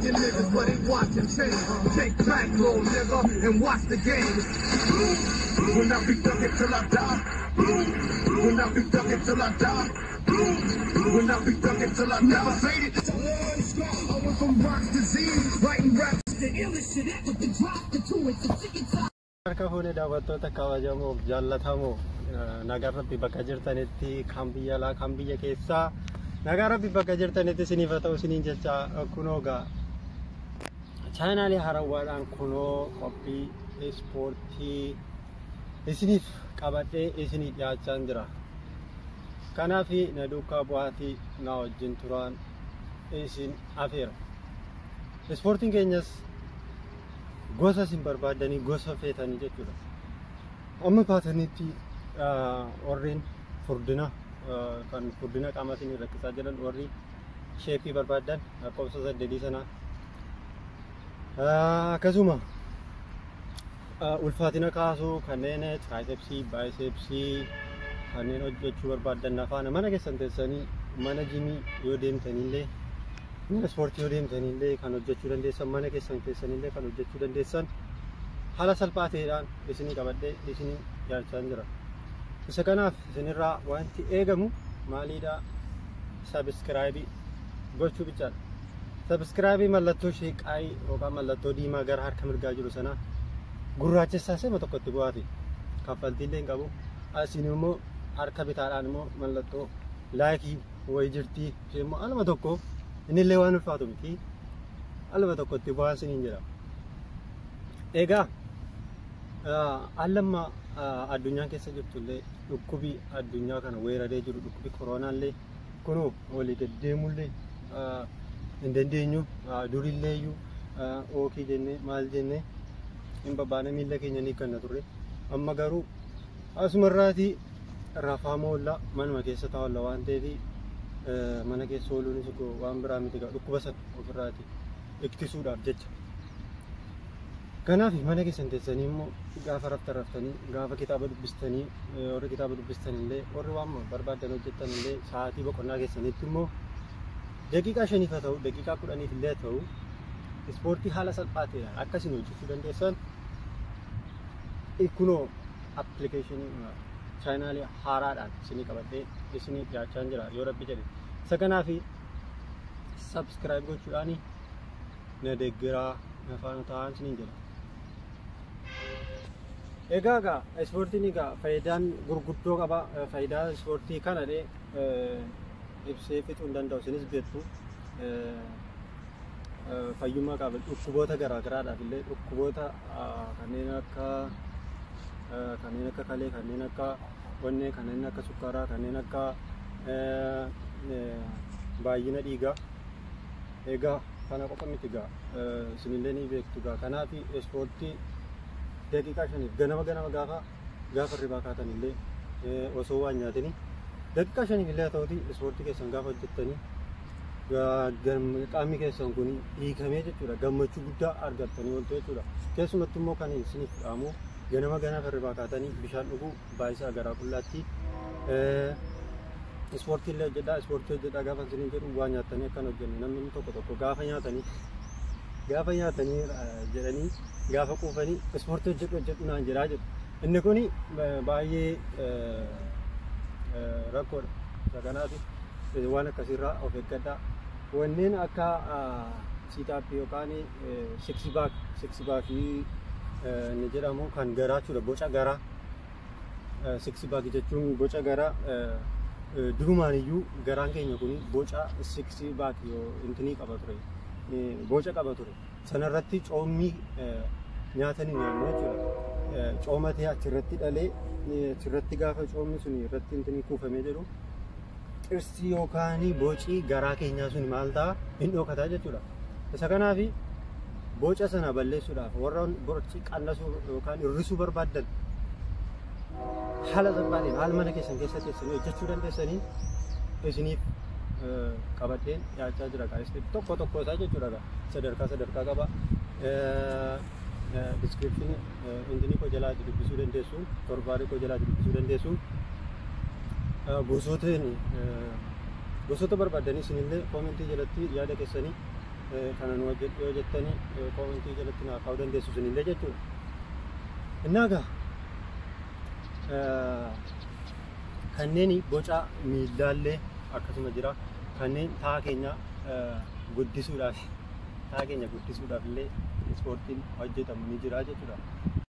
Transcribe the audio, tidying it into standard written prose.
million niggas, but they watching change. Take back, little nigga, and watch the game. When I be thugging till I die. When I be thugging till I die. When I be thugging till I never faded. I went from rocks to Z's, writing raps. The illest shit ever to drop the two it's a ticket time. Harka fuune daawwattoota kabajamoo jaallatamoo nagaa rabbi bakka jirtanitti kan biyya alaa kan biyya keessaa nagaa rabbi bakka jirtanitti isiniif haa ta'u isiniin jecha kunoo gaa chaanaalii haarawwaadhaan kunoo qophii ispoortii isiniif qabadhee isinii dhiyaachaa jira. Kanaaf na duukaa bu'aatii na wajjin turaan isin afeera. Ispoortiin keenyas gosa isin barbaadanii gosa feetanii jechuudha. Amma baatanitti warreen furdina kan furdina qaamatiin rakkisaa jiran warri sheepii barbaadan lakkoofsa 8 sana akkasuma ulfaatina kaasuu kanneen tricepsii bicepsii kanneen hojjechuu barbaadan afaan mana keessan teessanii mana jimii yoo deemtanillee mana ispoortii yoo deemtanillee kan hojjechuu dandeessan mana keessan teessanillee kan hojjechuu dandeessan haala salphaa ta'eedhaan isinii qabadhee isinii dhiyaachaa jira. Isa kanaaf isinirraa wanti eegamu maaliidha? Subscribe gochuu bichaadha. Subscribe mallattoo sheeqaayii yookaan mallattoo diimaa gara harka mirgaa jiru sana gurraachessaa seema tokkotti bu'aati. Kaffaltiillee hin qabu. Asin immoo harka bitaadhaan immoo mallattoo laayikii wayi jirtii immoo alama tokko innillee waan ulfaatu miti. Alama tokkotti bu'aa isiniin jedha. Egaa allamma addunyaan keessa jirtullee dhukkubii addunyaa kana weeraree jiru dhukkubii kooroonaallee kunoo walii deddeemullee hin dandeenyu durillee ookii jennee maal jennee hin babbaane miila keenya ni kanna turre amma garuu asumarraatii rafaa moolla manuma keessa taa'ulla waan ta'eef mana keessa ooluunis waan biraa miti dhukkuba sana ofirraati ittisuudhaaf jecha. Kanaaf mana keessan teessanii immoo gaafa raftanii gaafa kitaaba dubbistanii warri kitaaba dubbistanillee warri waan barbaadan hojjettanillee sa'aatii boqonnaa keessanitti immoo daqiiqaa 5 haa ta'u daqiiqaa 10 illee haa ta'u ispoortii haala salphaa ta'een akkasiin hojjechuu dandeessan kunoo appilikeeshinii chaanaalii haaraadhaan isinii qabadhee isinii dhiyaachaa jira yoo rabbi jedhe. Isa kanaaf subscribe gochuudhaan na deeggaraa na faana ta'aa isiniin jedha. Egaa ispoortiin egaa faayidaan gurguddoo qaba. Faayidaa ispoortii kana ibsee fixuu hin danda'u isinis beektu. Fayyummaa qaba dhukkuboota garaagaraadhaaf illee dhukkuboota kanneen akka kalee kanneen akka onnee kanneen akka sukkaaraa kanneen akka baay'ina dhiigaa egaa kana qofa miti egaa isinillee ni beektu egaa. Kanaaf ispoortii daqiiqaa 5 ganama gaafa ribaa kaatanillee osoo waan nyaatanii daqiiqaa 5 illee haa ta'uti ispoortii keessan gaafa hojjettanii qaamni keessan kun hiikamee jechuudha gammachuu guddaa argattanii ooltu jechuudha. Keessumattuu immoo kan isiniif dhaamu ganama ribaa kaatanii bishaan dhuguu baay'isaa garaa qullaatti ispoortii illee hojjedhaa ispoortii hojjedhaa gaafa isiniin jedhu waan nyaatanii akkan hojjenne namni tokko gaafa nyaatanii jedhanii gaafa quufanii ispoortii hojjedhu naan jedhaa jedhu. Inni kun baay'ee rakkoodha. Kanaaf waan akkasirraa of eeggadhaa. Wanneen akka siitaappii yookaan six pack ni jedhamu kan garaa jechuudha boca garaa. Six pack jechuun boca garaa durumaaniyyuu garaan keenya kun boca six pack intinii qaba ture. Boca qaba ture. Sanarratti coommii nyaatanii nyaannu jechuudha. Coomatee achirratti dhalee achirratti gaafa coomni sun irratti intinii kuufamee jedhu qirsi yookaan boci garaa keenyaa sun maal ta'a hin dhokataa jechuudha. Isa kanaaf boca sana balleessuudhaaf warra boci qannasuu yookaan hir'isuu barbaadan haala salphaadhaan haala mana keessan keessa teessanii hojjechuu dandeessanii isiniif qabadheen dhiyaachaa jira. Tokko isaa jechuudha. Sadarkaa qaba. Description intinii koo jalaa dubbisuu dandeessu torbaarii koo jalaa dubbisuu dandeessu. Gosoota barbaadanii isinillee koomentii jalatti yaada keessanii kana nu hojjedhu yoo jettanii koomentii jalatti naa kaa'uu dandeessu isinillee jechuudha. Innaa kanneen boca miillaallee akkasuma jira. Kanneen ta'a keenya guddisuudhaaf illee ispoortiin hojjetamu ni jira jechuudha.